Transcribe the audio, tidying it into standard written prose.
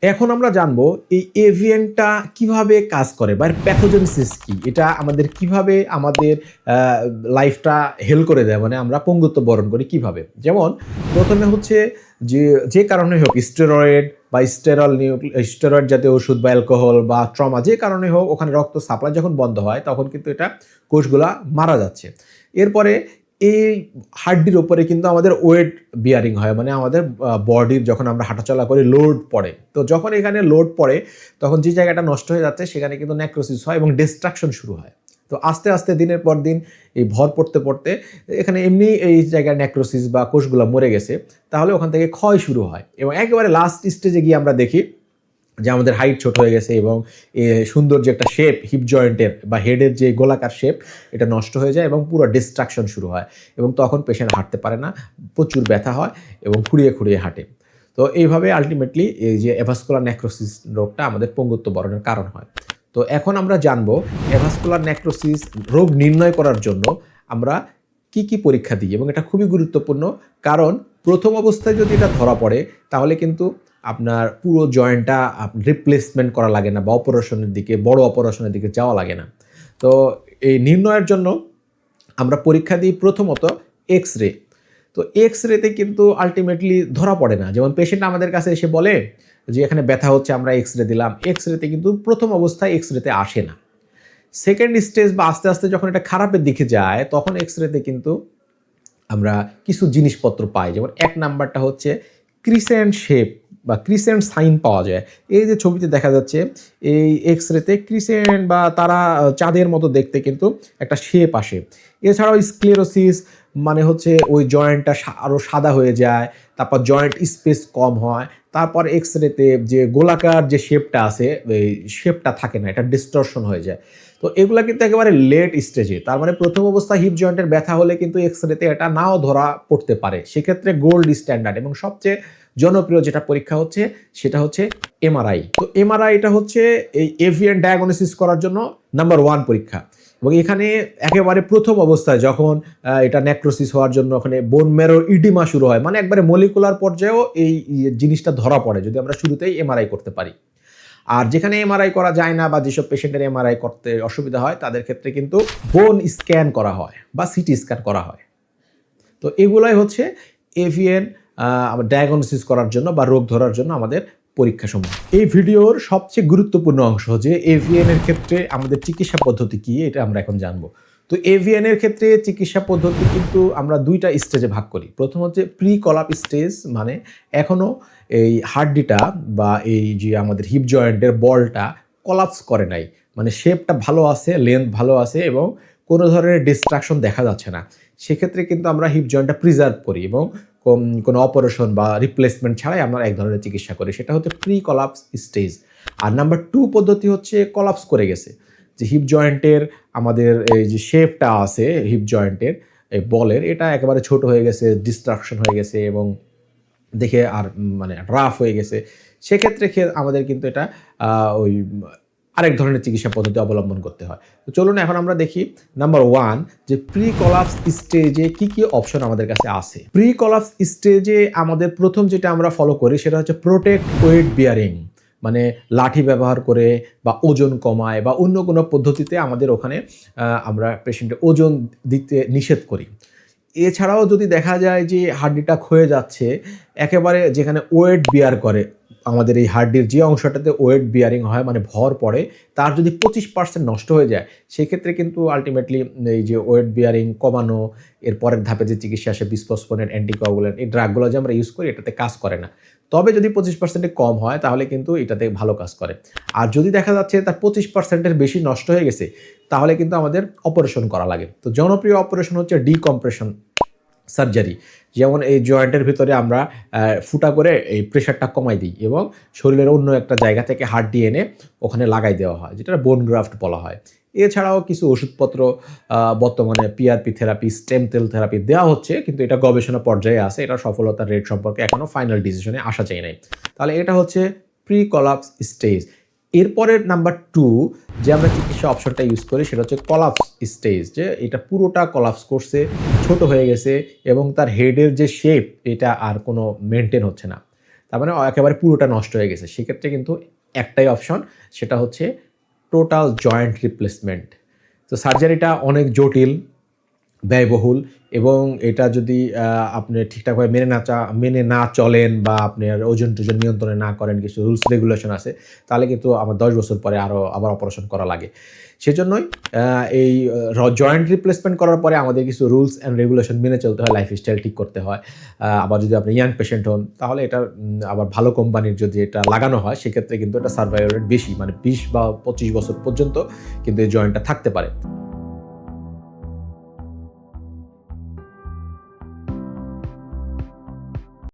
এখন আমরা জানবো এই এভিএনটা কিভাবে কাজ করে বা এর প্যাথোজেনেসিস কি? এটা আমাদের কিভাবে আমাদের আ লাইফটা হেল করে দেয়? মানে আমরা পঙ্গুত্ব বরণ করি কিভাবে? যেমন ১ম এ হচ্ছে যে কারণেই হোক স্টেরয়েড বা স্টেরয়েড জাতীয় ওষুধ বা অ্যালকোহল বা ট্রমা যে কারণেই হোক ওখানে রক্ত সাপ্লাই যখন বন্ধ হয় তখন কিন্তু এটা কোষগুলা মারা যাচ্ছে। এরপরে এই হাড্ডির উপরে কিন্তু আমাদের ওয়েট বিয়ারিং হয়। মানে আমাদের বডির যখন আমরা হাঁটাচলা করি লোড পড়ে। তো যখন এখানে লোড পড়ে তখন যে জায়গাটা নষ্ট হয়ে যাচ্ছে সেখানে কিন্তু নেক্রোসিস হয় এবং ডিস্ট্রাকশন শুরু হয়। তো আস্তে, আস্তে দিনের পর দিন এই ভর পড়তে, পড়তে এখানে এমনি এই জায়গায় নেক্রোসিস বা কোষগুলা মরে গেছে। তাহলে ওখান থেকে ক্ষয় শুরু হয় এবং একেবারে লাস্ট স্টেজে গিয়ে আমরা দেখি যে আমাদের হাইট ছোট হয়ে গেছে এবং সুন্দর যে একটা শেপ হিপ জয়েন্টের বা হেডের যে গোলাকার শেপ এটা নষ্ট হয়ে যায় এবং পুরো ডিস্ট্রাকশন শুরু হয় এবং তখন পেশেন্ট হাঁটতে পারে না, প্রচুর ব্যথা হয় এবং খুঁড়িয়ে, খুঁড়িয়ে হাঁটে। তো এইভাবে আল্টিমেটলি এই যে এভাস্কুলার নেক্রোসিস রোগটা আমাদের পঙ্গুত্ব বরণের কারণ হয়। তো এখন আমরা জানবো এভাস্কুলার নেক্রোসিস রোগ নির্ণয় করার জন্য আমরা কি, কি পরীক্ষা দিই এবং এটা খুবই গুরুত্বপূর্ণ। কারণ প্রথম অবস্থায় যদি এটা ধরা পড়ে তাহলে কিন্তু আপনার পুরো জয়েন্টটা রিপ্লেসমেন্ট করা লাগে না বা অপারেশনের দিকে বড় অপারেশনের দিকে যাওয়া লাগে না। তো এই নির্ণয়ের জন্য আমরা পরীক্ষা দিই প্রথমত এক্স-রে। তো এক্স-রেতে কিন্তু আল্টিমেটলি ধরা পড়ে না। যেমন পেশেন্ট আমাদের কাছে এসে বলে যে এখানে ব্যথা হচ্ছে আমরা এক্স-রে দিলাম। এক্স-রেতে কিন্তু প্রথম অবস্থায় এক্স-রেতে আসে না। সেকেন্ড স্টেজ বা আস্তে, আস্তে যখন এটা খারাপের দিকে যায় তখন এক্স-রেতে কিন্তু আমরা কিছু জিনিসপত্র পাই। যেমন ১ নাম্বারটা হচ্ছে ক্রিসেন্ট শেপ বা ক্রিসেন্ট সাইন পাওয়া যায়। এই যে ছবিতে দেখা যাচ্ছে এই এক্স-রেতে ক্রিসেন্ট বা তারা চাঁদের মতো দেখতে কিন্তু একটা শেপ আসে। এছাড়াও স্ক্লেরোসিস মানে হচ্ছে ওই জয়েন্টটা আরো সাদা হয়ে যায়। তারপর জয়েন্ট স্পেস কম হয়। তারপর এক্স-রেতে যে গোলাকার যে শেপটা আছে এই শেপটা থাকে না। এটা ডিস্টরশন হয়ে যায়। তো এগুলা কিন্তু একেবারে লেট স্টেজে। তার মানে প্রথম অবস্থায় হিপ জয়েন্টের ব্যথা হলে কিন্তু এক্স-রেতে এটা নাও ধরা পড়তে পারে। সেক্ষেত্রে গোল্ড স্ট্যান্ডার্ড এবং সবচেয়ে জনপ্রিয় যেটা পরীক্ষা হচ্ছে সেটা হচ্ছে এমআরআই। তো এমআরআই এটা হচ্ছে এই এভিএন ডায়াগনোসিস করার জন্য নাম্বার 1 পরীক্ষা। এবং এখানে একেবারে প্রথম অবস্থায় যখন এটা নেক্রোসিস হওয়ার জন্য ওখানে বোন ম্যারো ইডিমা শুরু হয়। মানে একবারে মলিকুলার পর্যায়েও এই জিনিসটা ধরা পড়ে যদি আমরা শুরুতেই এমআরআই করতে পারি। আর যেখানে এমআরআই করা যায় না বা যেসব পেশেন্টের এমআরআই করতে অসুবিধা হয় তাদের ক্ষেত্রে কিন্তু বোন স্ক্যান করা হয় বা সিটি স্ক্যান করা হয়। তো এগুলাই হচ্ছে এভিএন ডায়াগনোসিস করার জন্য বা রোগ ধরার জন্য আমাদের পরীক্ষাসমূহ। এই ভিডিওর সবচেয়ে গুরুত্বপূর্ণ অংশ যে এভিএন এর ক্ষেত্রে আমাদের চিকিৎসা পদ্ধতি কি এটা আমরা এখন জানবো। তো এভিএন এর ক্ষেত্রে চিকিৎসা পদ্ধতি কিন্তু আমরা ২টা স্টেজে ভাগ করি। প্রথম হচ্ছে প্রি কলাপ স্টেজ মানে এখনো এই হাড্ডিটা বা এই যে আমাদের হিপ জয়েন্টের বলটা কলাপস করে নাই। মানে শেপটা ভালো আছে, লেন্থ ভালো আছে এবং কোনো ধরনের ডিস্ট্রাকশন দেখা যাচ্ছে না। সেক্ষেত্রে কিন্তু আমরা হিপ জয়েন্টটা প্রিজার্ভ করি এবং কোনো অপারেশন বা রিপ্লেসমেন্ট ছাড়াই আমরা এক ধরনের চিকিৎসা করি। সেটা হচ্ছে প্রি কলাপস স্টেজ। আর নাম্বার 2 পদ্ধতি হচ্ছে কলাপস করে গেছে। যে হিপ জয়েন্টের আমাদের এই যে শেপটা আছে হিপ জয়েন্টের এই বলের এটা একেবারে ছোট হয়ে গেছে, ডিস্ট্রাকশন হয়ে গেছে এবং দেখে আর মানে রাফ হয়ে গেছে। সেক্ষেত্রে আমাদের কিন্তু এটা ওই আরেক ধরনের চিকিৎসা পদ্ধতি অবলম্বন করতে হয়। তো চলুন এখন আমরা দেখি নাম্বার 1 যে প্রি কলাপস স্টেজে কি, কি অপশন আমাদের কাছে আছে। প্রি কলাপস স্টেজে আমাদের প্রথম যেটা আমরা ফলো করি সেটা হচ্ছে প্রোটেক্ট ওয়েট বিয়ারিং। মানে লাঠি ব্যবহার করে বা ওজন কমায় বা অন্য কোনো পদ্ধতিতে আমাদের ওখানে আমরা পেশেন্টের ওজন দিতে নিষেধ করি। এছাড়াও যদি দেখা যায় যে হাড্ডিটা ক্ষয়ে যাচ্ছে, একেবারে যেখানে ওয়েট বিয়ার করে আমাদের এই হাড্ডির যে অংশটাতে ওয়েট বিয়ারিং হয় মানে ভর পড়ে, তার যদি 25% নষ্ট হয়ে যায়, সেক্ষেত্রে কিন্তু আল্টিমেটলি এই যে ওয়েট বিয়ারিং কমানো, এর পরের ধাপে যে চিকিৎসা আসে বিসফসফোনেট, অ্যান্টিকোয়াগুলেন্ট এই ড্রাগগুলো যে আমরা ইউজ করি এটাতে কাজ করে না। তবে যদি 25% কম হয় তাহলে কিন্তু এটাতে ভালো কাজ করে। আর যদি দেখা যাচ্ছে তার 25% বেশি নষ্ট হয়ে গেছে, তাহলে কিন্তু আমাদের অপারেশন করা লাগে। তো জনপ্রিয় অপারেশন হচ্ছে ডিকম্প্রেশন সার্জারি। যেমন এই জয়েন্টের ভিতরে আমরা ফুটা করে এই প্রেশারটা কমাই দিই এবং শরীরের অন্য একটা জায়গা থেকে হাড্ডি এনে ওখানে লাগাই দেওয়া হয়, যেটা বোন গ্রাফট বলা হয়। এছাড়াও কিছু ওষুধপত্র বর্তমানে PRP therapy, stem cell therapy দেওয়া হচ্ছে, কিন্তু এটা গবেষণা পর্যায়ে আছে। এটা সফলতার রেট সম্পর্কে এখনও ফাইনাল ডিসিশনে আসা যায় নাই। তাহলে এটা হচ্ছে প্রি কলাপস স্টেজ। এরপরের নাম্বার 2 যে আমরা চিকিৎসা অপশনটা ইউজ করি সেটা হচ্ছে কলাপস স্টেজ, যে এটা পুরোটা কলাপস করছে, ছোট হয়ে গেছে এবং তার হেডের যে শেপ এটা আর কোনো মেনটেন হচ্ছে না। তার মানে একেবারে পুরোটা নষ্ট হয়ে গেছে, সেক্ষেত্রে কিন্তু একটাই অপশন, সেটা হচ্ছে টোটাল জয়েন্ট রিপ্লেসমেন্ট। তো সার্জারিটা অনেক জটিল, ব্যয়বহুল, এবং এটা যদি আপনি ঠিকঠাকভাবে মেনে না চলেন বা আপনার ওজন টোজন নিয়ন্ত্রণে না করেন, কিছু রুলস রেগুলেশন আছে, তাহলে কিন্তু আমার 10 বছর পরে আবার অপারেশন করা লাগে। সেজন্যই এই জয়েন্ট রিপ্লেসমেন্ট করার পরে আমাদের কিছু রুলস অ্যান্ড রেগুলেশন মেনে চলতে হয়, লাইফস্টাইল ঠিক করতে হয়। আবার যদি আপনি ইয়াং পেশেন্ট হন, তাহলে এটা আবার ভালো কোম্পানির যদি এটা লাগানো হয়, সেক্ষেত্রে কিন্তু এটা সার্ভাইভাল রেট বেশি, মানে 20 বা 25 বছর পর্যন্ত কিন্তু এই জয়েন্টটা থাকতে পারে।